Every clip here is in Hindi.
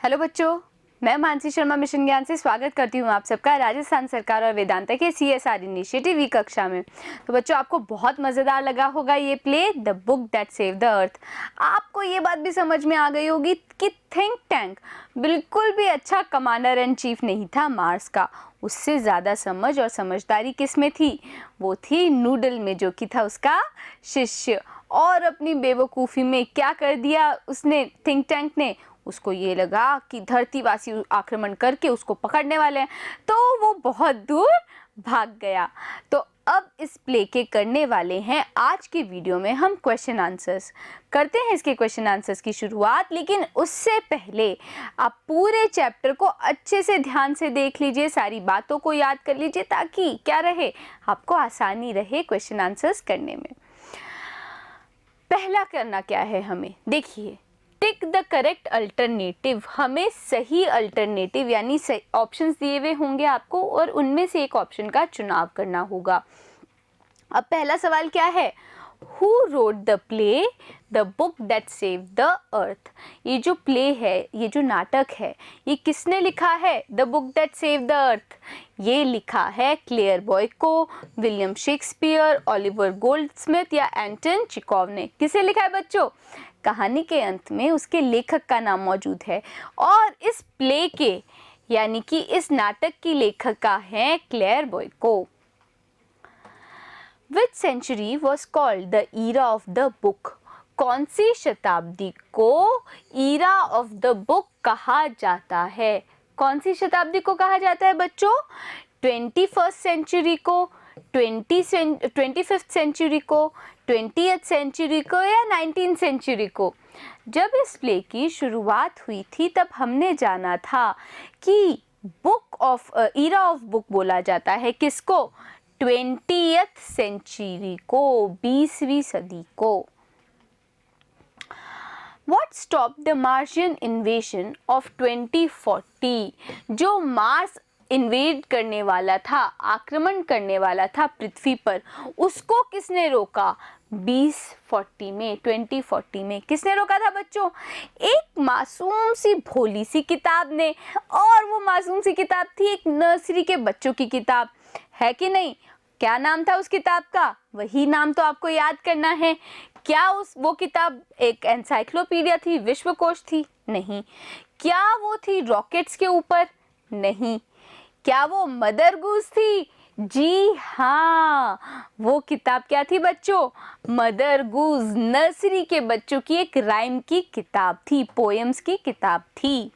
हेलो बच्चों, मैं मानसी शर्मा मिशन ज्ञान से स्वागत करती हूँ आप सबका राजस्थान सरकार और वेदांता के CSR इनिशिएटिव ई कक्षा में। तो बच्चों, आपको बहुत मज़ेदार लगा होगा ये play the book that save the earth. आपको ये बात भी समझ में आ गई होगी कि थिंक टैंक बिल्कुल भी अच्छा कमांडर एंड चीफ नहीं था मार्स का। उससे ज़्यादा समझ और समझदारी किस में थी? वो थी नूडल में, जो कि था उसका शिष्य। और अपनी बेवकूफ़ी में क्या कर दिया उसने, थिंक टैंक ने, उसको ये लगा कि धरतीवासी आक्रमण करके उसको पकड़ने वाले हैं, तो वो बहुत दूर भाग गया। तो अब इस प्ले के करने वाले हैं आज के वीडियो में हम क्वेश्चन आंसर्स करते हैं। इसके क्वेश्चन आंसर्स की शुरुआत, लेकिन उससे पहले आप पूरे चैप्टर को अच्छे से ध्यान से देख लीजिए, सारी बातों को याद कर लीजिए, ताकि क्या रहे, आपको आसानी रहे क्वेश्चन आंसर्स करने में। पहला करना क्या है हमें, देखिए, टिक द करेक्ट अल्टरनेटिव। हमें सही अल्टरनेटिव यानी सही ऑप्शंस दिए हुए होंगे आपको, और उनमें से एक ऑप्शन का चुनाव करना होगा। अब पहला सवाल क्या है? Who wrote the play The Book That Saved the Earth? ये जो प्ले है, ये जो नाटक है, ये किसने लिखा है? The Book That Saved the Earth ये लिखा है Claire Boiko, William Shakespeare, Oliver Goldsmith या एंटन चिकोव ने। किसे लिखा है बच्चों? कहानी के अंत में उसके लेखक का नाम मौजूद है, और इस प्ले के यानी कि इस नाटक की लेखिका है Claire बॉयको। Which century was called the era of the book? कौन सी शताब्दी को era of the book कहा जाता है? कौन सी शताब्दी को कहा जाता है बच्चों? 21st सेंचुरी को, 25th सेंचुरी को, 20th सेंचुरी को या 19th सेंचुरी को? जब इस प्ले की शुरुआत हुई थी तब हमने जाना था कि book of era of book बोला जाता है किसको? 20th सेंचुरी को, 20वीं सदी को। What stopped the Martian invasion of 2040? जो मार्स इन्वेड करने वाला था, आक्रमण करने वाला था पृथ्वी पर, उसको किसने रोका? 2040 में किसने रोका था बच्चों? एक मासूम सी भोली सी किताब ने। और वो मासूम सी किताब थी एक नर्सरी के बच्चों की किताब, है कि नहीं? क्या नाम था उस किताब का? वही नाम तो आपको याद करना है। क्या वो किताब एक एनसाइक्लोपीडिया थी, विश्वकोश थी? नहीं। क्या वो थी रॉकेट्स के ऊपर? नहीं। क्या वो मदर गूस थी? जी हाँ, वो किताब क्या थी बच्चों? मदर गूस, नर्सरी के बच्चों की एक राइम की किताब थी, पोएम्स की किताब थी।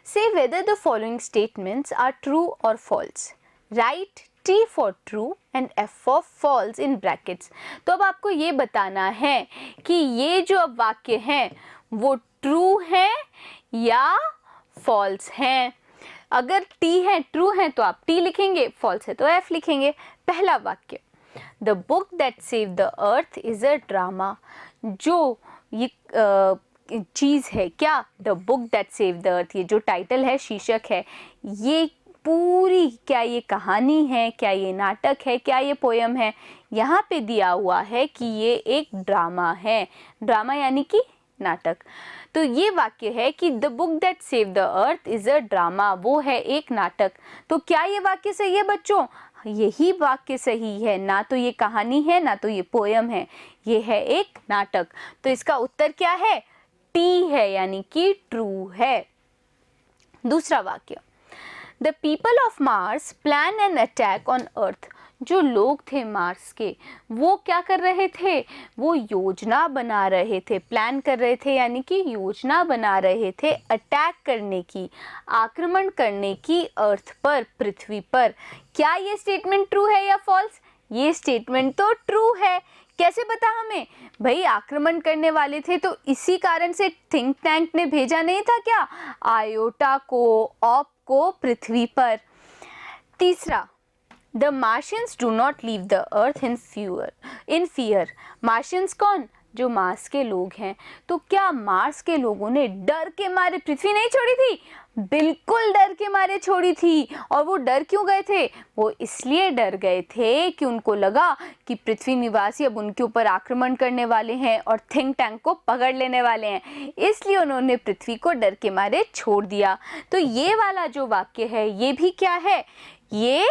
Say whether the following statements are true or false. Write T for true and F for false in brackets. तो अब आपको ये बताना है कि ये जो अब वाक्य हैं वो ट्रू हैं या फॉल्स हैं। अगर T है, ट्रू है, तो आप T लिखेंगे, फॉल्स है तो F लिखेंगे। पहला वाक्य, The book that saved the earth is a drama. जो ये चीज़ है क्या? The book that save the earth, ये जो टाइटल है, शीर्षक है, ये पूरी क्या ये कहानी है, क्या ये नाटक है, क्या ये पोयम है? यहाँ पे दिया हुआ है कि ये एक ड्रामा है। ड्रामा यानी कि नाटक। तो ये वाक्य है कि the book that save the earth is a drama, वो है एक नाटक। तो क्या ये वाक्य सही है बच्चों? यही वाक्य सही है, ना तो ये कहानी है ना तो ये पोयम है, ये है एक नाटक। तो इसका उत्तर क्या है? टी है, यानी कि ट्रू है। दूसरा वाक्य, the people of Mars plan an attack on earth. जो लोग थे मार्स के, वो क्या कर रहे थे? वो योजना बना रहे थे, प्लान कर रहे थे यानी कि योजना बना रहे थे अटैक करने की, आक्रमण करने की अर्थ पर, पृथ्वी पर। क्या ये स्टेटमेंट ट्रू है या फॉल्स? ये स्टेटमेंट तो ट्रू है। कैसे पता हमें? भाई आक्रमण करने वाले थे तो इसी कारण से थिंक टैंक ने भेजा नहीं था क्या आयोटा को, ऑप को पृथ्वी पर। तीसरा, the Martians do not leave the earth in fear. Martians कौन? जो मार्स के लोग हैं। तो क्या मार्स के लोगों ने डर के मारे पृथ्वी नहीं छोड़ी थी? बिल्कुल डर के मारे छोड़ी थी। और वो डर क्यों गए थे? वो इसलिए डर गए थे कि उनको लगा कि पृथ्वी निवासी अब उनके ऊपर आक्रमण करने वाले हैं और थिंक टैंक को पकड़ लेने वाले हैं, इसलिए उन्होंने पृथ्वी को डर के मारे छोड़ दिया। तो ये वाला जो वाक्य है ये भी क्या है? ये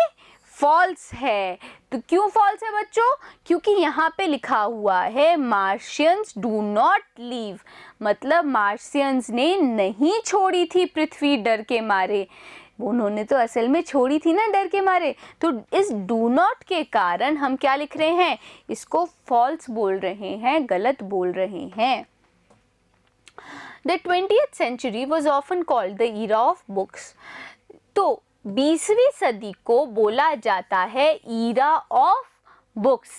फॉल्स है। तो क्यों फॉल्स है बच्चों? क्योंकि यहाँ पे लिखा हुआ है मार्शियंस डू नॉट लीव, मतलब मार्शियंस ने नहीं छोड़ी थी पृथ्वी डर के मारे। उन्होंने तो असल में छोड़ी थी ना डर के मारे। तो इस डू नॉट के कारण हम क्या लिख रहे हैं? इसको फॉल्स बोल रहे हैं, गलत बोल रहे हैं। The 20th century was often called the era of books. तो 20वीं सदी को बोला जाता है ईरा ऑफ बुक्स।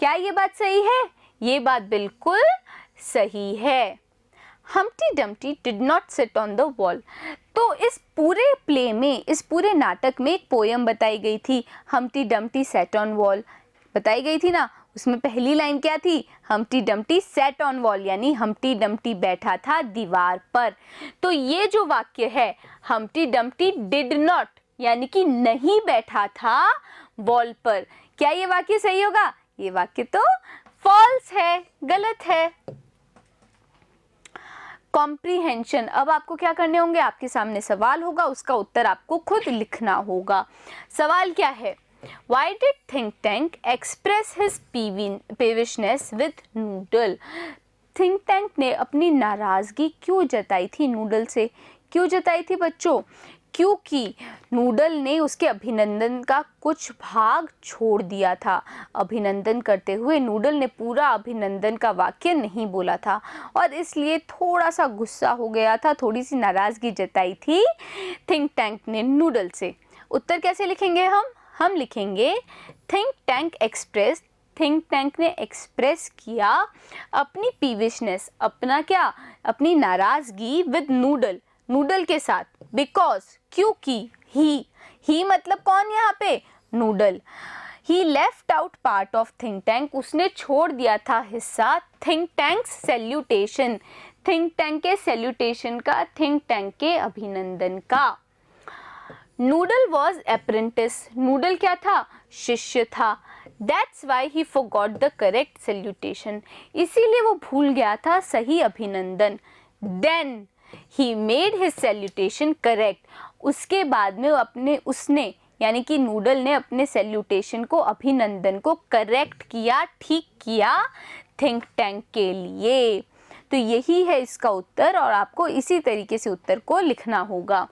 क्या ये बात सही है? ये बात बिल्कुल सही है। Humpty Dumpty did not sit on the wall. तो इस पूरे प्ले में, इस पूरे नाटक में एक पोयम बताई गई थी, Humpty Dumpty sat on wall, बताई गई थी ना। उसमें पहली लाइन क्या थी? Humpty Dumpty sat on wall, यानी हम्प्टी डम्प्टी बैठा था दीवार पर। तो ये जो वाक्य है, हम्प्टी डम्प्टी डिड नॉट, यानी कि नहीं बैठा था वॉल पर, क्या ये वाक्य सही होगा? ये वाक्य तो फॉल्स है, गलत है। कॉम्प्रीहेंशन। अब आपको क्या करने होंगे? आपके सामने सवाल होगा, उसका उत्तर आपको खुद लिखना होगा। सवाल क्या है? Why did think tank express his peevishness with noodle? Think tank ने अपनी नाराज़गी क्यों जताई थी नूडल से? क्यों जताई थी बच्चों? क्योंकि नूडल ने उसके अभिनंदन का कुछ भाग छोड़ दिया था। अभिनंदन करते हुए नूडल ने पूरा अभिनंदन का वाक्य नहीं बोला था और इसलिए थोड़ा सा गुस्सा हो गया था, थोड़ी सी नाराज़गी जताई थी थिंक टैंक ने नूडल से। उत्तर कैसे लिखेंगे हम? हम लिखेंगे think tank express, think tank ने एक्सप्रेस किया अपनी पीविशनेस, अपना क्या? अपनी नाराज़गी विद नूडल, नूडल के साथ। बिकॉज, क्योंकि ही मतलब कौन यहाँ पे? Noodle. He left out part of think tank, उसने छोड़ दिया था हिस्सा think tank salutation, think tank के सैल्यूटेशन का, थिंक टैंक के अभिनंदन का। नूडल वॉज अप्रेंटिस, नूडल क्या था? शिष्य था। That's why he forgot the correct salutation, इसीलिए वो भूल गया था सही अभिनंदन। Then he made his salutation correct, उसके बाद में उसने यानी कि नूडल ने अपने सैल्यूटेशन को, अभिनंदन को करेक्ट किया, ठीक किया थिंक टैंक के लिए। तो यही है इसका उत्तर और आपको इसी तरीके से उत्तर को लिखना होगा।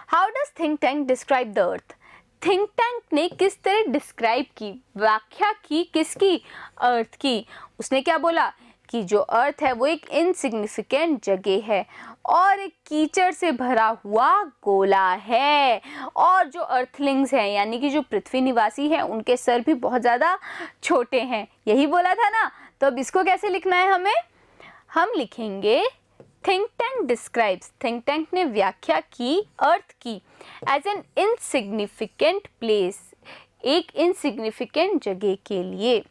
How does think tank describe the earth? Think tank ने किस तरह डिस्क्राइब की, व्याख्या की, किसकी? अर्थ की। उसने क्या बोला कि जो अर्थ है वो एक इनसिग्निफिकेंट जगह है और एक कीचड़ से भरा हुआ गोला है, और जो अर्थलिंग्स हैं यानी कि जो पृथ्वी निवासी हैं उनके सर भी बहुत ज़्यादा छोटे हैं, यही बोला था ना। तो अब इसको कैसे लिखना है हमें? हम लिखेंगे think tank describes, think tank ने व्याख्या की अर्थ की एज एन इनसिग्निफिकेंट प्लेस, एक इनसिग्निफिकेंट जगह के लिए।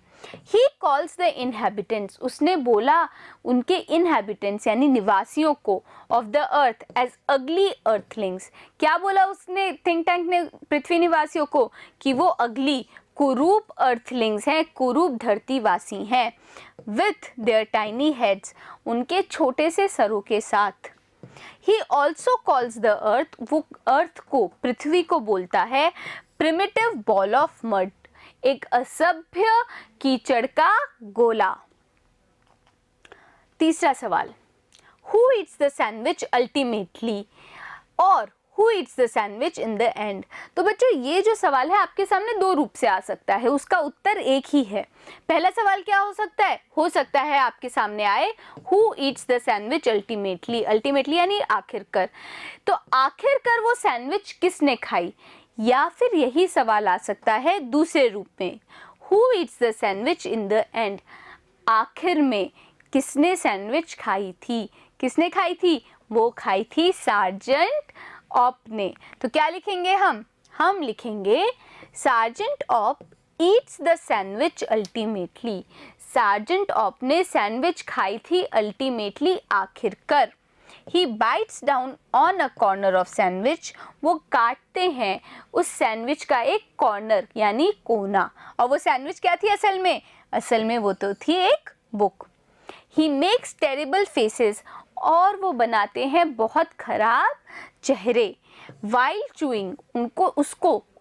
ही कॉल्स द इनहेबिटेंट्स, उसने बोला उनके इनहेबिटेंट्स यानी निवासियों को ऑफ द अर्थ एज अगली अर्थलिंग्स। क्या बोला उसने, थिंक टैंक ने पृथ्वी निवासियों को? कि वो अगली, कुरूप अर्थलिंग्स हैं, कुरूप धरतीवासी हैं। विथ देयर टाइनी हेड्स, उनके छोटे से सरों के साथ। He also calls the earth, वो अर्थ को, पृथ्वी को बोलता है प्रिमिटिव बॉल ऑफ मड, एक असभ्य कीचड़ का गोला। तीसरा सवाल, who eats the sandwich ultimately, और who eats the sandwich in the end. तो बच्चों ये जो सवाल है आपके सामने दो रूप से आ सकता है, उसका उत्तर एक ही है। पहला सवाल क्या हो सकता है? हो सकता है आपके सामने आए who eats the sandwich ultimately, ultimately यानी आखिरकार। तो आखिरकार वो सैंडविच किसने खाई? या फिर यही सवाल आ सकता है दूसरे रूप में, who eats the sandwich in the and, आखिर में किसने सैंडविच खाई थी? किसने खाई थी? वो खाई थी सार्जेंट ऑप ने। तो क्या लिखेंगे हम लिखेंगे Sergeant Op eats the sandwich ultimately, Sergeant Op ने सैंडविच खाई थी अल्टीमेटली आखिरकार। He bites down on a corner of sandwich, वो काटते हैं उस सैंडविच का एक कॉर्नर यानी कोना। और वो सैंडविच क्या थी असल में वो तो थी एक book. He makes terrible faces, और वो बनाते हैं बहुत खराब चेहरे। वाइल चूइंग,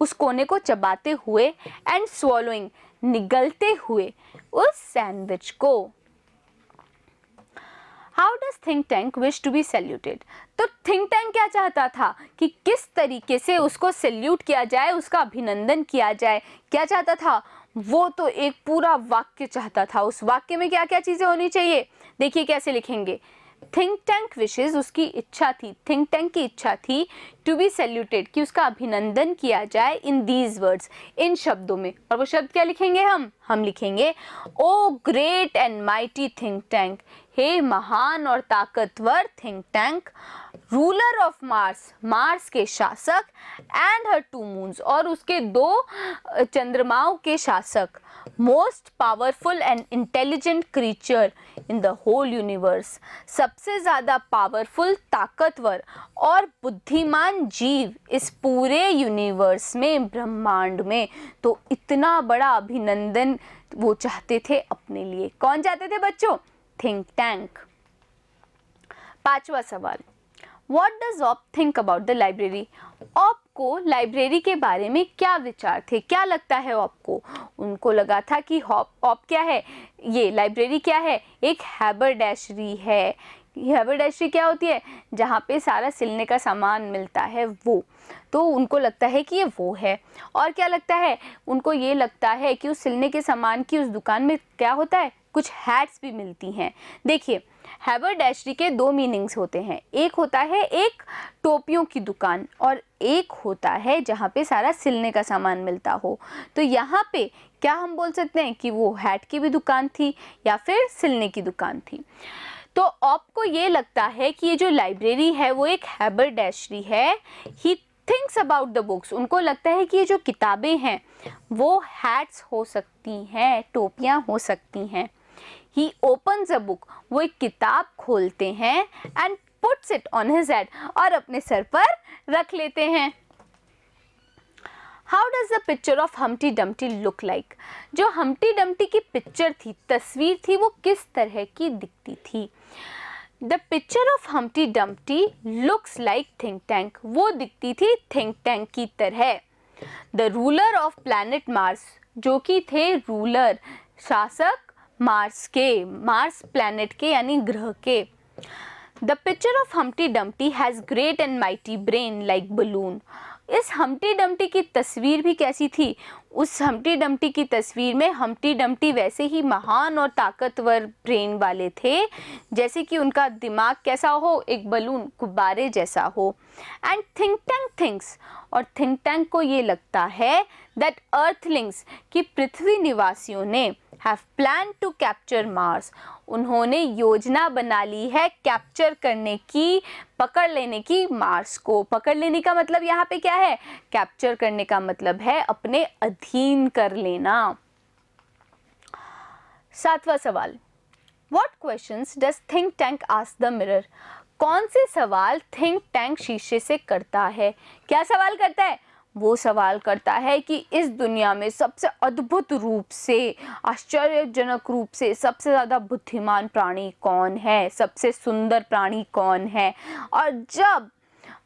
उस कोने को चबाते हुए, एंड स्वॉलोइंग, निगलते हुए उस सैंडविच को। How does think tank wish to be saluted? तो थिंक टैंक क्या चाहता था कि किस तरीके से उसको सैल्यूट किया जाए, उसका अभिनंदन किया जाए। क्या चाहता था? वो तो एक पूरा वाक्य चाहता था। उस वाक्य में क्या क्या चीजें होनी चाहिए, देखिए कैसे लिखेंगे। थिंक टैंक विशेज, उसकी इच्छा थी, थिंक टैंक की इच्छा थी टू बी सैल्यूटेड, कि उसका अभिनंदन किया जाए इन दीज वर्ड्स, इन शब्दों में। और वो शब्द क्या लिखेंगे हम लिखेंगे O great and mighty think tank, हे महान और ताकतवर think tank, ruler of Mars, Mars के शासक, एंड हर टू मून्स, और उसके 2 चंद्रमाओं के शासक, most powerful and intelligent creature in the whole universe, सबसे ज्यादा पावरफुल, ताकतवर और बुद्धिमान जीव इस पूरे यूनिवर्स में, ब्रह्मांड में। तो इतना बड़ा अभिनंदन वो चाहते थे अपने लिए। कौन चाहते थे बच्चों? Think tank. 5वां सवाल, What does Op think about the library? Op को लाइब्रेरी के बारे में क्या विचार थे? क्या लगता है ऑप को? उनको लगा था कि ऑप क्या है, ये लाइब्रेरी क्या है, एक हैबरडैशरी है। हैबरडैशरी क्या होती है? जहाँ पे सारा सिलने का सामान मिलता है वो। तो उनको लगता है कि ये वो है। और क्या लगता है उनको? ये लगता है कि उस सिलने के सामान की उस दुकान में क्या होता है, कुछ हैट्स भी मिलती हैं। देखिए, हैबरडैशरी के 2 मीनिंग्स होते हैं। एक होता है एक टोपियों की दुकान, और एक होता है जहाँ पे सारा सिलने का सामान मिलता हो। तो यहाँ पे क्या हम बोल सकते हैं कि वो हैट की भी दुकान थी या फिर सिलने की दुकान थी। तो ऑप को ये लगता है कि ये जो लाइब्रेरी है वो एक हैबरडैशरी है। He thinks about the books, उनको लगता है कि ये जो किताबें हैं वो हैट्स हो सकती हैं, टोपियाँ हो सकती हैं। He opens a book, वो एक किताब खोलते हैं, and puts it on his head, और अपने सर पर रख लेते हैं। How does the picture of Humpty Dumpty look like? जो हम्टी डम्टी की पिक्चर थी, तस्वीर थी, वो किस तरह की दिखती थी? The picture of Humpty Dumpty looks like think tank, वो दिखती थी think tank की तरह। The ruler of planet Mars, जो कि थे रूलर, शासक मार्स के, मार्स प्लैनेट के यानी ग्रह के। The picture of Humpty Dumpty has great and mighty brain like balloon, इस हम्टी डम्टी की तस्वीर भी कैसी थी? उस हम्टी डम्टी की तस्वीर में हम्टी डम्टी वैसे ही महान और ताकतवर ब्रेन वाले थे जैसे कि उनका दिमाग कैसा हो, एक बलून, गुब्बारे जैसा हो। एंड थिंक टैंक थिंक्स, और थिंक टैंक को ये लगता है दैट अर्थलिंग्स, कि पृथ्वी निवासियों ने have planned to capture Mars, उन्होंने योजना बना ली है कैप्चर करने की, पकड़ लेने की मार्स को। पकड़ लेने का मतलब यहाँ पे क्या है? कैप्चर करने का मतलब है अपने अधीन कर लेना। 7वां सवाल, What questions does think tank ask the mirror? कौन से सवाल थिंक टैंक शीशे से करता है? क्या सवाल करता है? वो सवाल करता है कि इस दुनिया में सबसे अद्भुत रूप से, आश्चर्यजनक रूप से सबसे ज़्यादा बुद्धिमान प्राणी कौन है, सबसे सुंदर प्राणी कौन है। और जब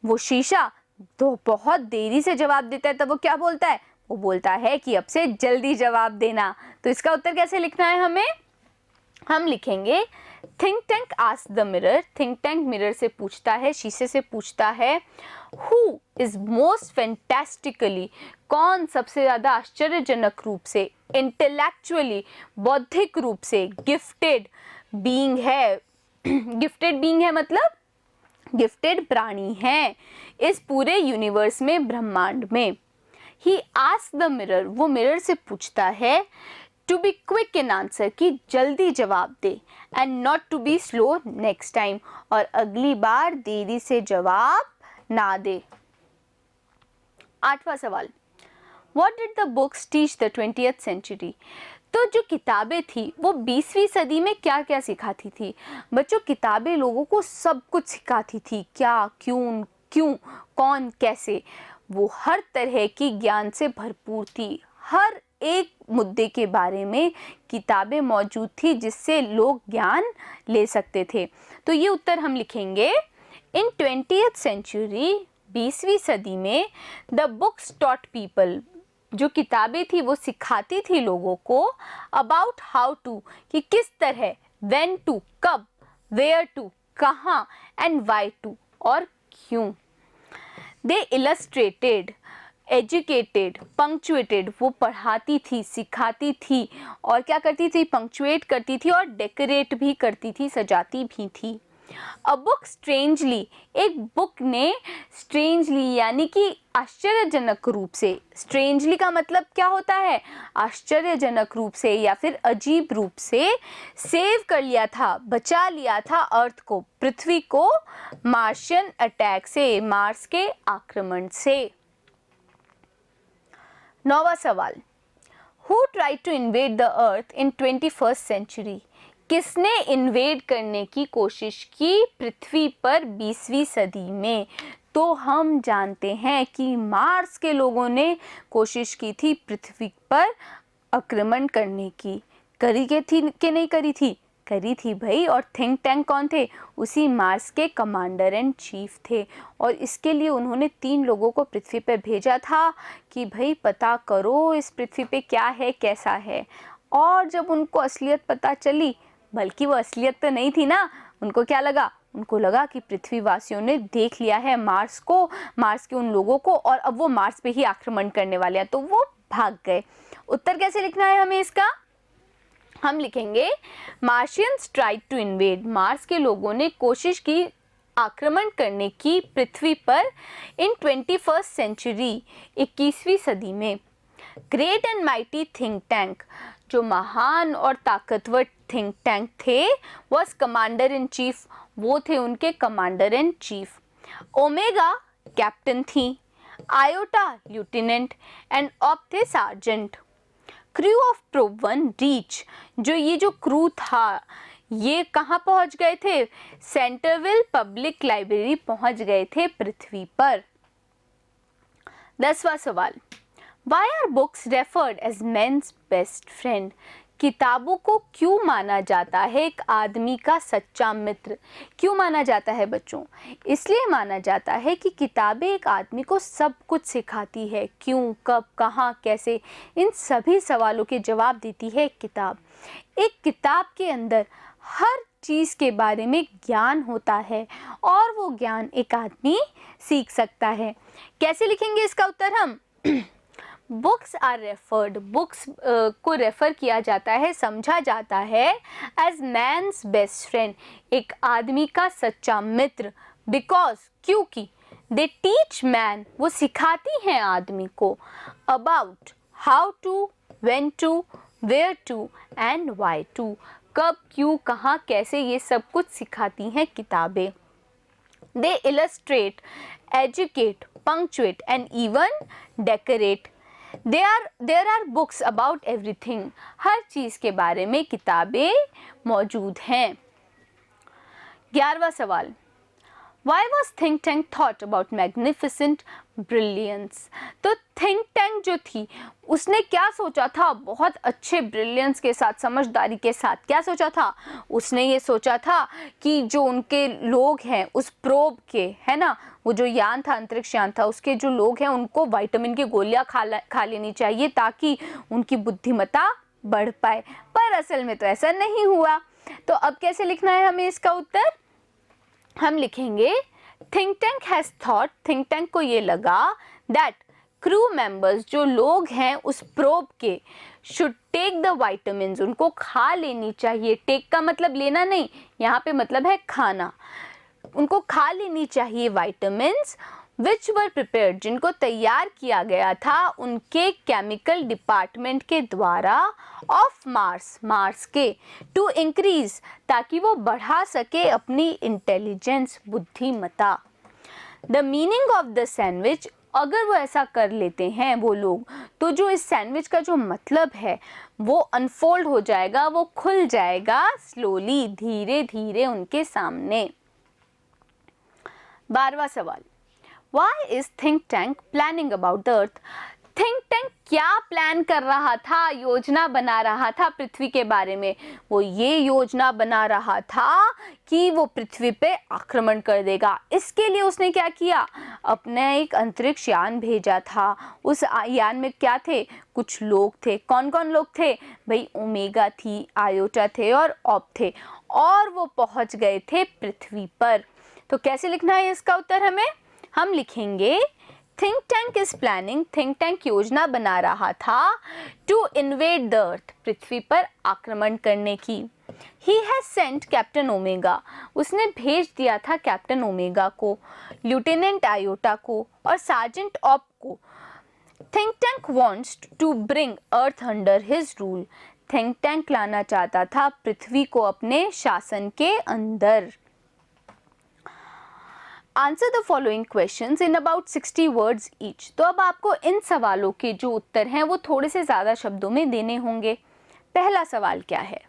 वो शीशा तो बहुत देरी से जवाब देता है तब वो क्या बोलता है? वो बोलता है कि अब से जल्दी जवाब देना। तो इसका उत्तर कैसे लिखना है हमें? हम लिखेंगे think tank ask the mirror, think tank mirror से पूछता है, शीशे से पूछता है, हु इज मोस्ट फैंटास्टिकली, कौन सबसे ज़्यादा आश्चर्यजनक रूप से, इंटेलेक्चुअली, बौद्धिक रूप से, गिफ्टेड बीइंग है। गिफ्टेड बीइंग है मतलब गिफ्टेड प्राणी है इस पूरे यूनिवर्स में, ब्रह्मांड में। ही आस्क द मिरर, वो मिरर से पूछता है, to be quick in answer, कि जल्दी जवाब दे, and not to be slow next time, और अगली बार देरी से जवाब ना दे। 8वां सवाल, What did the books teach the 20th century? तो जो किताबें थी वो 20वीं सदी में क्या क्या सिखाती थी बच्चों? किताबें लोगों को सब कुछ सिखाती थी, क्या, क्यों, क्यों, कौन, कैसे। वो हर तरह की ज्ञान से भरपूर थी। हर एक मुद्दे के बारे में किताबें मौजूद थी जिससे लोग ज्ञान ले सकते थे। तो ये उत्तर हम लिखेंगे। इन 20th सेंचुरी, 20वीं सदी में, द बुक्स टॉट पीपल, जो किताबें थी वो सिखाती थी लोगों को अबाउट हाउ टू, कि किस तरह, व्हेन टू, कब, वेयर टू, कहाँ, एंड वाई टू, और क्यों। दे इलस्ट्रेटेड, एजुकेटेड, पंक्चुएटेड, वो पढ़ाती थी, सिखाती थी, और क्या करती थी? पंक्चुएट करती थी, और डेकोरेट भी करती थी, सजाती भी थी। अ बुक स्ट्रेंजली, एक बुक ने स्ट्रेंजली यानी कि आश्चर्यजनक रूप से, स्ट्रेंजली का मतलब क्या होता है? आश्चर्यजनक रूप से या फिर अजीब रूप से सेव कर लिया था, बचा लिया था अर्थ को, पृथ्वी को, मार्शियन अटैक से, मार्स के आक्रमण से। 9वां सवाल, who tried to invade the earth in 21st century, किसने इन्वेड करने की कोशिश की पृथ्वी पर 20वीं सदी में? तो हम जानते हैं कि मार्स के लोगों ने कोशिश की थी पृथ्वी पर आक्रमण करने की। करी के थी कि नहीं करी थी? करी थी भाई। और थिंक टैंक कौन थे? उसी मार्स के कमांडर एंड चीफ थे। और इसके लिए उन्होंने 3 लोगों को पृथ्वी पर भेजा था कि भाई पता करो इस पृथ्वी पे क्या है, कैसा है। और जब उनको असलियत पता चली, बल्कि वो असलियत तो नहीं थी ना, उनको क्या लगा? उनको लगा कि पृथ्वीवासियों ने देख लिया है मार्स को, मार्स के उन लोगों को, और अब वो मार्स पे ही आक्रमण करने वाले हैं, तो वो भाग गए। उत्तर कैसे लिखना है हमें इसका? हम लिखेंगे Martians tried to invade, Mars के लोगों ने कोशिश की आक्रमण करने की पृथ्वी पर इन 21st सेंचुरी, 21वीं सदी में। Great and mighty think tank, जो महान और ताकतवर थिंक टैंक थे, वॉज कमांडर इन चीफ, वो थे उनके commander in chief. Omega captain थी, आयोटा लेफ्टिनेंट, एंड ऑप थे sergeant. Crew of probe 1 reach, जो क्रू था ये कहाँ पहुंच गए थे? सेंटरविल पब्लिक लाइब्रेरी पहुंच गए थे पृथ्वी पर। 10वां सवाल, Why are books referred as men's best friend? किताबों को क्यों माना जाता है एक आदमी का सच्चा मित्र? क्यों माना जाता है बच्चों? इसलिए माना जाता है कि किताबें एक आदमी को सब कुछ सिखाती है। क्यों, कब, कहाँ, कैसे, इन सभी सवालों के जवाब देती है एक किताब। एक किताब के अंदर हर चीज़ के बारे में ज्ञान होता है और वो ज्ञान एक आदमी सीख सकता है। कैसे लिखेंगे इसका उत्तर हम? बुक्स आर रेफर्ड, बुक्स को रेफ़र किया जाता है, समझा जाता है एज मैन्स बेस्ट फ्रेंड, एक आदमी का सच्चा मित्र। बिकॉज, क्योंकि दे टीच मैन, वो सिखाती हैं आदमी को about how to, when to, where to, and why to, कब, क्यों, कहाँ, कैसे, ये सब कुछ सिखाती हैं किताबें। They illustrate, educate, punctuate, and even decorate. There are books about everything, हर चीज़ के बारे में किताबें मौजूद हैं। 11वां सवाल, Why was think tank thought about magnificent brilliance? तो think tank जो थी उसने क्या सोचा था? बहुत अच्छे ब्रिलियंस के साथ, समझदारी के साथ क्या सोचा था? उसने ये सोचा था कि जो उनके लोग हैं उस प्रोब के, है ना, वो जो यान था, अंतरिक्ष यान था, उसके जो लोग हैं उनको विटामिन की गोलियां खा लेनी चाहिए ताकि उनकी बुद्धिमत्ता बढ़ पाए। पर असल में तो ऐसा नहीं हुआ। तो अब कैसे लिखना है हमें इसका उत्तर? हम लिखेंगे think tank has thought, think tank को ये लगा दैट क्रू मेंबर्स, जो लोग हैं उस प्रोब के, शुड टेक द वाइटामिन्स, उनको खा लेनी चाहिए। टेक का मतलब लेना नहीं, यहाँ पे मतलब है खाना। उनको खा लेनी चाहिए वाइटामिन्स विच वर प्रिपेयर्ड, जिनको तैयार किया गया था उनके केमिकल डिपार्टमेंट के द्वारा, ऑफ मार्स, मार्स के, टू इंक्रीज, ताकि वो बढ़ा सके अपनी इंटेलिजेंस, बुद्धिमत्ता। The meaning of the sandwich अगर वो ऐसा कर लेते हैं वो लोग, तो जो इस सैंडविच का जो मतलब है वो अनफोल्ड हो जाएगा, वो खुल जाएगा स्लोली, धीरे धीरे उनके सामने। 12वां सवाल, Why is think tank planning about the earth? Think tank क्या प्लान कर रहा था, योजना बना रहा था पृथ्वी के बारे में? वो ये योजना बना रहा था कि वो पृथ्वी पे आक्रमण कर देगा। इसके लिए उसने क्या किया, अपना एक अंतरिक्ष यान भेजा था। उस यान में क्या थे, कुछ लोग थे। कौन कौन लोग थे भाई? ओमेगा थी, आयोटा थे और ऑप थे, और वो पहुंच गए थे पृथ्वी पर। तो कैसे लिखना है इसका उत्तर हमें? हम लिखेंगे think tank is planning, think tank योजना बना रहा था टू इन्वेड द अर्थ, पृथ्वी पर आक्रमण करने की। He has sent Captain Omega, उसने भेज दिया था कैप्टन ओमेगा को, लेफ्टिनेंट आयोटा को और सार्जेंट ऑप को। Think tank wants to bring earth under his rule, think tank लाना चाहता था पृथ्वी को अपने शासन के अंदर। Answer the following questions in about 60 words each. तो अब आपको इन सवालों के जो उत्तर हैं वो थोड़े से ज़्यादा शब्दों में देने होंगे। पहला सवाल क्या है?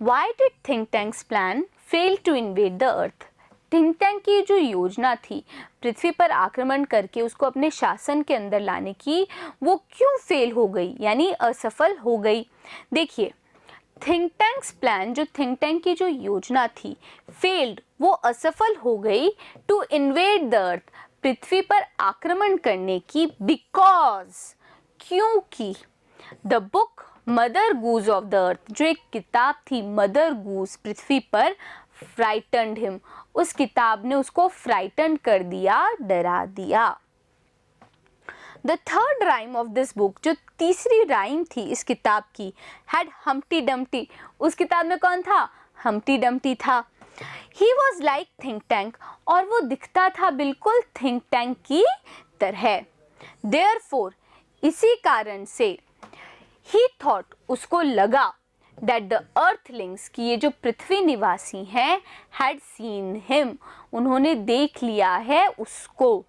Why did think tank's plan fail to invade the earth? Think tank की जो योजना थी पृथ्वी पर आक्रमण करके उसको अपने शासन के अंदर लाने की, वो क्यों फेल हो गई, यानी असफल हो गई? देखिए, थिंक टैंक्स प्लान, जो थिंक टैंक की जो योजना थी, फेल्ड, वो असफल हो गई टू इन्वेड द अर्थ, पृथ्वी पर आक्रमण करने की, बिकॉज, क्योंकि the book Mother goose of the earth, जो एक किताब थी मदर गूज पृथ्वी पर, फ्राइटन्ड हिम, उस किताब ने उसको फ्राइटन कर दिया, डरा दिया। The third rhyme of this book, जो तीसरी राइम थी इस किताब की, हैड हम्टी डम्टी, उस किताब में कौन था? हम्टी डम्टी था। He was like think tank, और वो दिखता था बिल्कुल थिंक टैंक की तरह। देयरफॉर, इसी कारण से, ही थॉट, उसको लगा, दैट द अर्थलिंग्स, कि ये जो पृथ्वी निवासी हैं, हैड सीन हिम, उन्होंने देख लिया है उसको।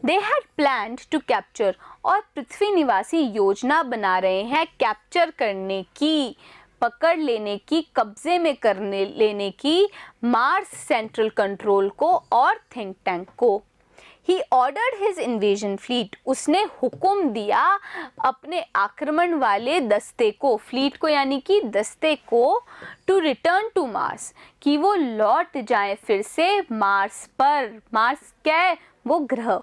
They had planned to capture, और पृथ्वी निवासी योजना बना रहे हैं कैप्चर करने की, पकड़ लेने की, कब्जे में करने लेने की, मार्स सेंट्रल कंट्रोल को और थिंक टैंक को। He ordered his invasion fleet, उसने हुक्म दिया अपने आक्रमण वाले दस्ते को, फ्लीट को यानी कि दस्ते को, टू रिटर्न टू मार्स, कि वो लौट जाएं फिर से मार्स पर। मार्स क्या है? वो ग्रह।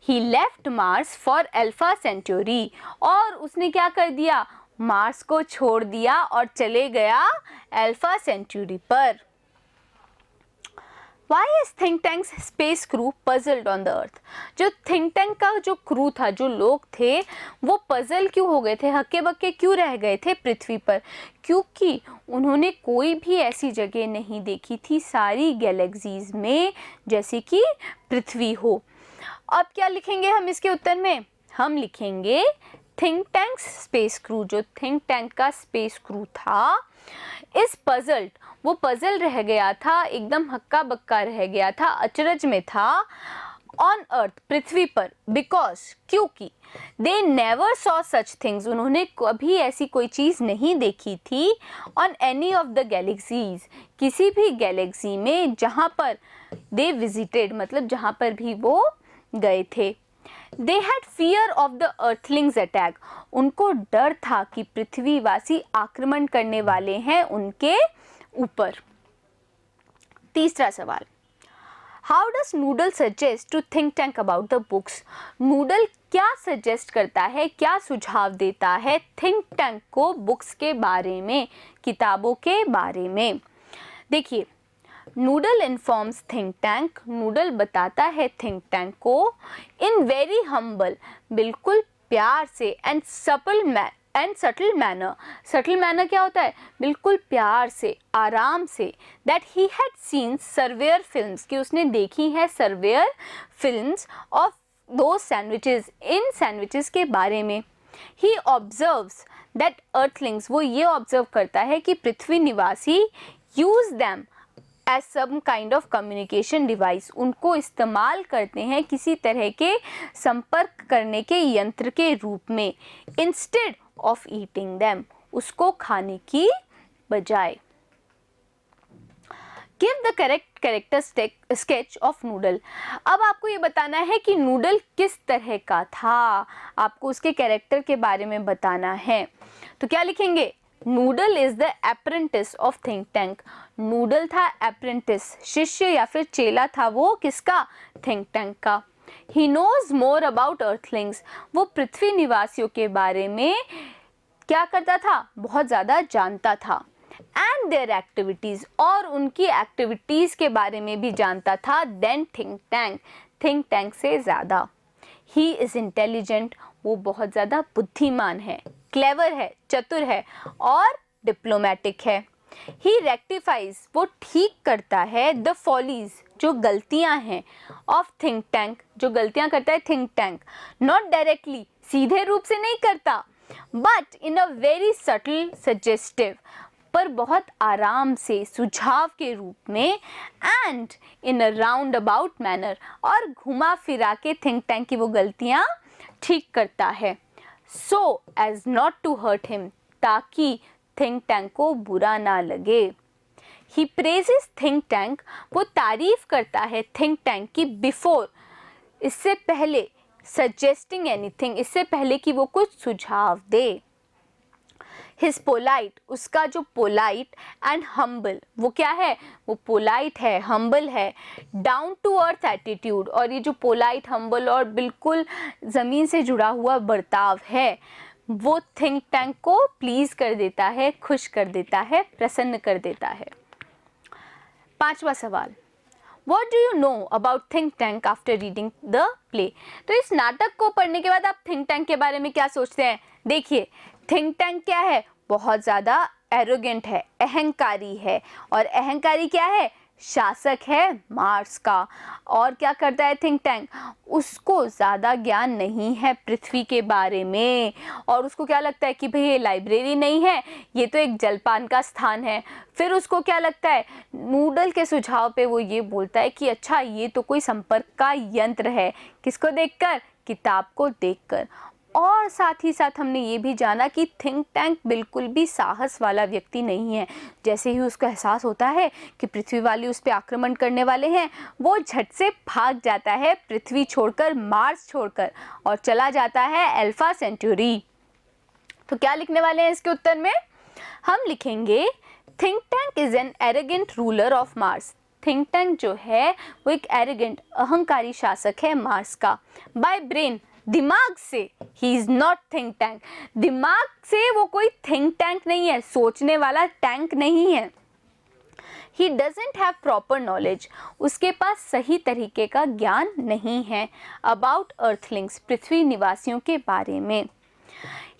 He left Mars for Alpha Centauri, और उसने क्या कर दिया? मार्स को छोड़ दिया और चले गया अल्फा सेंचुरी पर। Why is think tank's space crew puzzled on the earth? जो think tank का जो क्रू था, जो लोग थे, वो पजल क्यों हो गए थे, हक्के बक्के क्यों रह गए थे पृथ्वी पर? क्योंकि उन्होंने कोई भी ऐसी जगह नहीं देखी थी सारी गैलेक्सीज में जैसे कि पृथ्वी हो। अब क्या लिखेंगे हम इसके उत्तर में? हम लिखेंगे थिंक टैंक स्पेस क्रू, जो थिंक टैंक का स्पेस क्रू था, इस पजल्ड, वो पजल रह गया था, एकदम हक्का बक्का रह गया था, अचरज में था, ऑन अर्थ, पृथ्वी पर, बिकॉज, क्योंकि, they never saw such things, उन्होंने कभी ऐसी कोई चीज़ नहीं देखी थी, on any of the galaxies, किसी भी गैलेक्सी में जहाँ पर दे विजिटेड, मतलब जहाँ पर भी वो गए थे। They had fear of the Earthlings attack, उनको डर था कि पृथ्वीवासी आक्रमण करने वाले हैं उनके ऊपर। तीसरा सवाल, how does Noodle suggest to think tank about the books? Noodle क्या सजेस्ट करता है, क्या सुझाव देता है थिंक टैंक को बुक्स के बारे में, किताबों के बारे में? देखिए, noodle informs think tank, noodle बताता है थिंक टैंक को, इन वेरी हम्बल, बिल्कुल प्यार से, and subtle manner, subtle manner क्या होता है? बिल्कुल प्यार से, आराम से, that he had seen surveyor films, कि उसने देखी है सर्वेयर फिल्म्स ऑफ दो सैंडविचेस, इन सैंडविचेस के बारे में। ही ऑब्जर्व्स दैट अर्थलिंग्स, वो ये ऑब्जर्व करता है कि पृथ्वी निवासी use them, as some kind of communication device, उनको इस्तेमाल करते हैं किसी तरह के संपर्क करने के यंत्र के रूप में, इंस्टेड ऑफ ईटिंग देम, उसको खाने की बजाय। Give the correct character sketch of noodle. अब आपको ये बताना है कि नूडल किस तरह का था, आपको उसके कैरेक्टर के बारे में बताना है। तो क्या लिखेंगे? Noodle is the apprentice of think tank. Noodle था अप्रेंटिस, शिष्य या फिर चेला था वो किसका? थिंक टैंक का। He knows more about earthlings, वो पृथ्वी निवासियों के बारे में क्या करता था? बहुत ज़्यादा जानता था। एंड देयर एक्टिविटीज़, और उनकी एक्टिविटीज़ के बारे में भी जानता था then think tank, think tank से ज़्यादा। ही इज़ इंटेलिजेंट, वो बहुत ज़्यादा बुद्धिमान है, क्लेवर है, चतुर है और डिप्लोमेटिक है। ही रेक्टिफाइज, वो ठीक करता है द फॉलीज, जो गलतियां हैं, ऑफ थिंक टैंक, जो गलतियां करता है थिंक टैंक। नॉट डायरेक्टली, सीधे रूप से नहीं करता, but in a very subtle suggestive, पर बहुत आराम से, सुझाव के रूप में, and in a round about manner, और घुमा फिरा के थिंक टैंक की वो गलतियां ठीक करता है। So as not to hurt him, ताकि थिंक टैंक को बुरा ना लगे। ही प्रेजेस थिंक टैंक, वो तारीफ करता है थिंक टैंक की, बिफोर, इससे पहले, सजेस्टिंग एनीथिंग, इससे पहले कि वो कुछ सुझाव दे। हिज पोलाइट, उसका जो पोलाइट एंड हम्बल, वो क्या है? वो पोलाइट है, हम्बल है, डाउन टू अर्थ एटीट्यूड, और ये जो पोलाइट, हम्बल और बिल्कुल ज़मीन से जुड़ा हुआ बर्ताव है, वो थिंक टैंक को प्लीज़ कर देता है, खुश कर देता है, प्रसन्न कर देता है। 5वां सवाल, What do you know about think tank after reading the play? तो इस नाटक को पढ़ने के बाद आप थिंक टैंक के बारे में क्या सोचते हैं? देखिए, थिंक टैंक क्या है? बहुत ज़्यादा एरोगेंट है, अहंकारी है, और अहंकारी क्या है? शासक है मार्स का। और क्या करता है थिंक टैंक? उसको ज़्यादा ज्ञान नहीं है पृथ्वी के बारे में, और उसको क्या लगता है कि भाई ये लाइब्रेरी नहीं है, ये तो एक जलपान का स्थान है। फिर उसको क्या लगता है? नूडल के सुझाव पे वो ये बोलता है कि अच्छा, ये तो कोई संपर्क का यंत्र है। किसको देखकर? किताब को देखकर। और साथ ही साथ हमने ये भी जाना कि थिंक टैंक बिल्कुल भी साहस वाला व्यक्ति नहीं है। जैसे ही उसको एहसास होता है कि पृथ्वी वाले उस पर आक्रमण करने वाले हैं, वो झट से भाग जाता है, पृथ्वी छोड़कर, मार्स छोड़कर, और चला जाता है अल्फा सेंचुरी। तो क्या लिखने वाले हैं इसके उत्तर में? हम लिखेंगे think tank is an arrogant ruler of Mars. Think tank जो है वो एक एरोगेंट, अहंकारी शासक है मार्स का। बाय ब्रेन, दिमाग से, he is not think tank, दिमाग से वो कोई थिंक टैंक नहीं है, सोचने वाला टैंक नहीं है। He doesn't have proper knowledge, उसके पास सही तरीके का ज्ञान नहीं है, अबाउट अर्थलिंग्स, पृथ्वी निवासियों के बारे में।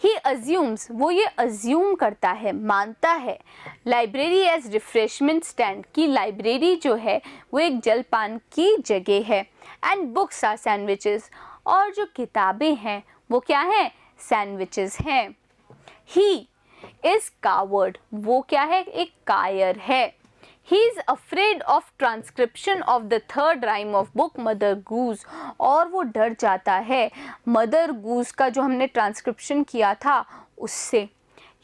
ही अज्यूम्स, वो ये अज्यूम करता है, मानता है, लाइब्रेरी एज रिफ्रेशमेंट स्टैंड, की लाइब्रेरी जो है वो एक जलपान की जगह है। एंड बुक्स आर सैंडविचेस, और जो किताबें हैं वो क्या हैं? सैंडविचेस हैं। ही इज कावर्ड, वो क्या है? एक कायर है। He is afraid of transcription of the third rhyme of book Mother Goose, और वो डर जाता है मदर गूज का जो हमने ट्रांसक्रिप्शन किया था उससे।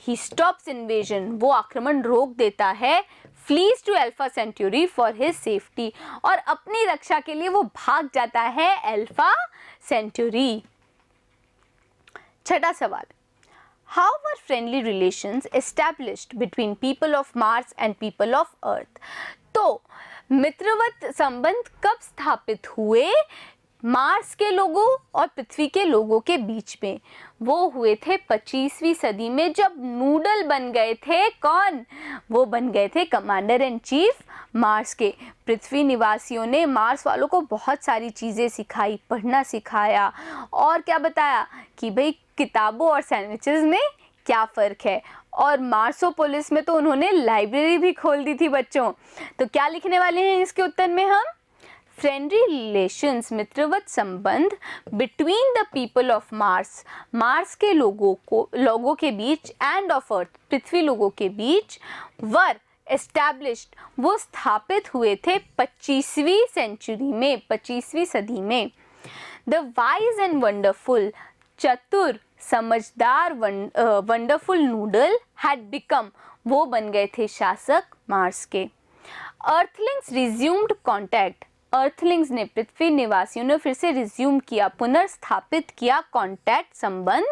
ही स्टॉप्स इन्वेजन, वो आक्रमण रोक देता है। Flees to Alpha Century for his safety, और अपनी रक्षा के लिए वो भाग जाता है अल्फा सेंचुरी। 6वां सवाल, How were friendly relations established between people of Mars and people of Earth? तो मित्रवत संबंध कब स्थापित हुए मार्स के लोगों और पृथ्वी के लोगों के बीच में? वो हुए थे 25वीं सदी में, जब नूडल बन गए थे कौन? वो बन गए थे कमांडर इन चीफ मार्स के। पृथ्वी निवासियों ने मार्स वालों को बहुत सारी चीज़ें सिखाई, पढ़ना सिखाया, और क्या बताया कि भाई किताबों और सैंडविचेस में क्या फ़र्क है। और मार्सोपोलिस में तो उन्होंने लाइब्रेरी भी खोल दी थी बच्चों। तो क्या लिखने वाले हैं इसके उत्तर में हम? फ्रेंडली रिलेशंस, मित्रवत संबंध, between the people of Mars, Mars के लोगों के बीच, एंड ऑफ अर्थ, पृथ्वी लोगों के बीच, वर एस्टैब्लिश्ड वो स्थापित हुए थे 25वीं सेंचुरी में, 25वीं सदी में। द वाइज एंड वंडरफुल, चतुर समझदार वंडरफुल नूडल हैड बिकम, वो बन गए थे शासक मार्स के। अर्थलिंग्स रिज्यूम्ड कॉन्टैक्ट, अर्थलिंग्स ने, पृथ्वी निवासियों ने फिर से रिज्यूम किया, पुनर्स्थापित किया कॉन्टैक्ट, संबंध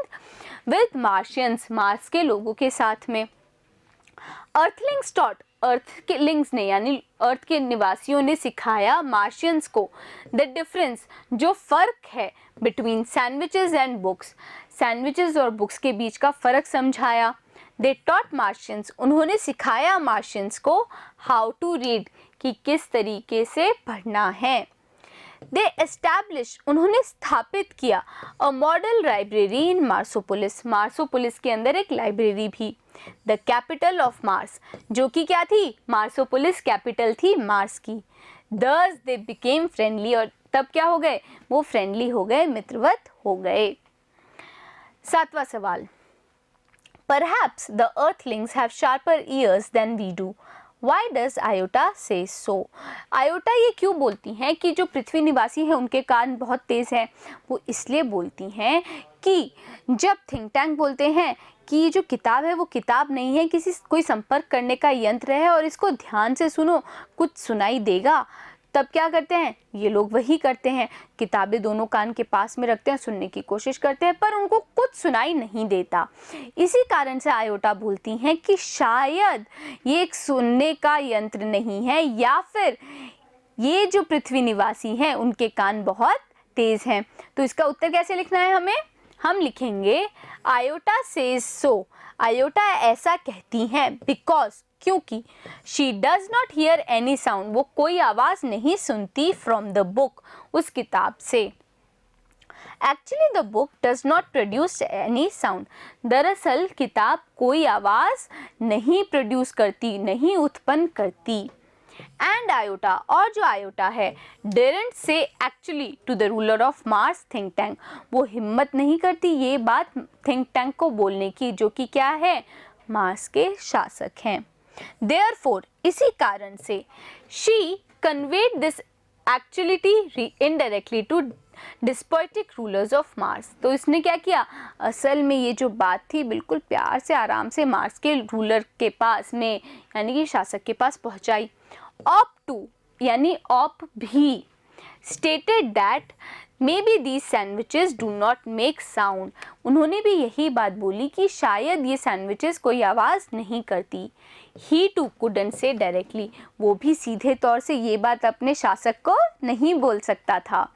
विद मार्शियंस, मार्स के लोगों के साथ में। अर्थलिंग्स टॉट, अर्थलिंग्स ने यानी अर्थ के निवासियों ने सिखाया मार्शियंस को द डिफरेंस, जो फर्क है between sandwiches and books, sandwiches और बुक्स के बीच का फर्क समझाया। दे टॉट मार्शियंस, उन्होंने सिखाया मार्शियंस को हाउ टू रीड, कि किस तरीके से पढ़ना है। दे एस्टैब्लिश, उन्होंने स्थापित किया अ मॉडल लाइब्रेरी इन मार्सोपोलिस, मार्सोपोलिस के अंदर एक लाइब्रेरी भी। द कैपिटल ऑफ मार्स, जो कि क्या थी, मार्सोपोलिस कैपिटल थी मार्स की। दस दे बिकेम फ्रेंडली, और तब क्या हो गए, वो फ्रेंडली हो गए, मित्रवत हो गए। 7वां सवाल, Perhaps the earthlings have sharper ears than we do. Why does Iota say so? Iota ये क्यों बोलती हैं कि जो पृथ्वी निवासी हैं उनके कान बहुत तेज़ हैं? वो इसलिए बोलती हैं कि जब थिंक टैंक बोलते हैं कि ये जो किताब है वो किताब नहीं है, कोई संपर्क करने का यंत्र है और इसको ध्यान से सुनो, कुछ सुनाई देगा, तब क्या करते हैं ये लोग, वही करते हैं, किताबें दोनों कान के पास में रखते हैं, सुनने की कोशिश करते हैं, पर उनको कुछ सुनाई नहीं देता। इसी कारण से आयोटा बोलती हैं कि शायद ये एक सुनने का यंत्र नहीं है, या फिर ये जो पृथ्वी निवासी हैं उनके कान बहुत तेज हैं। तो इसका उत्तर कैसे लिखना है हमें, हम लिखेंगे आयोटा सेज सो, आयोटा ऐसा कहती हैं बिकॉज, क्योंकि she does not here any sound, वो कोई आवाज़ नहीं सुनती फ्रॉम द बुक, उस किताब से। Actually the book does not produce any sound, दरअसल किताब कोई आवाज़ नहीं प्रोड्यूस करती, नहीं उत्पन्न करती। एंड आयोटा, और जो आयोटा है, डेरेंट से actually to the ruler of Mars think tank, वो हिम्मत नहीं करती ये बात थिंक टैंक को बोलने की, जो कि क्या है, मार्स के शासक हैं। Therefore, इसी कारण से she conveyed this actuality indirectly to despotic rulers of Mars. तो इसने क्या किया, असल में ये जो बात थी बिल्कुल प्यार से आराम से मार्स के रूलर के पास में यानी कि शासक के पास पहुंचाई। ऑप टू यानी ऑप भी, stated that maybe these sandwiches do not make sound, उन्होंने भी यही बात बोली कि शायद ये सैंडविचेस कोई आवाज़ नहीं करती। He too couldn't say directly, वो भी सीधे तौर से ये बात अपने शासक को नहीं बोल सकता था।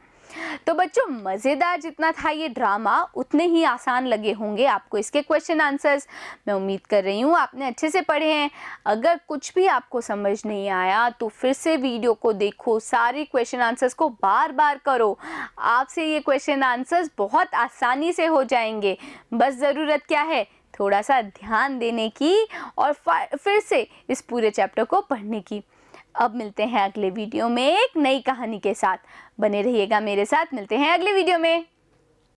तो बच्चों, मज़ेदार जितना था ये ड्रामा उतने ही आसान लगे होंगे आपको इसके क्वेश्चन आंसर्स। मैं उम्मीद कर रही हूँ आपने अच्छे से पढ़े हैं। अगर कुछ भी आपको समझ नहीं आया तो फिर से वीडियो को देखो, सारे क्वेश्चन आंसर्स को बार बार करो, आपसे ये क्वेश्चन आंसर्स बहुत आसानी से हो जाएंगे। बस ज़रूरत क्या है, थोड़ा सा ध्यान देने की और फिर से इस पूरे चैप्टर को पढ़ने की। अब मिलते हैं अगले वीडियो में एक नई कहानी के साथ। बने रहिएगा मेरे साथ, मिलते हैं अगले वीडियो में।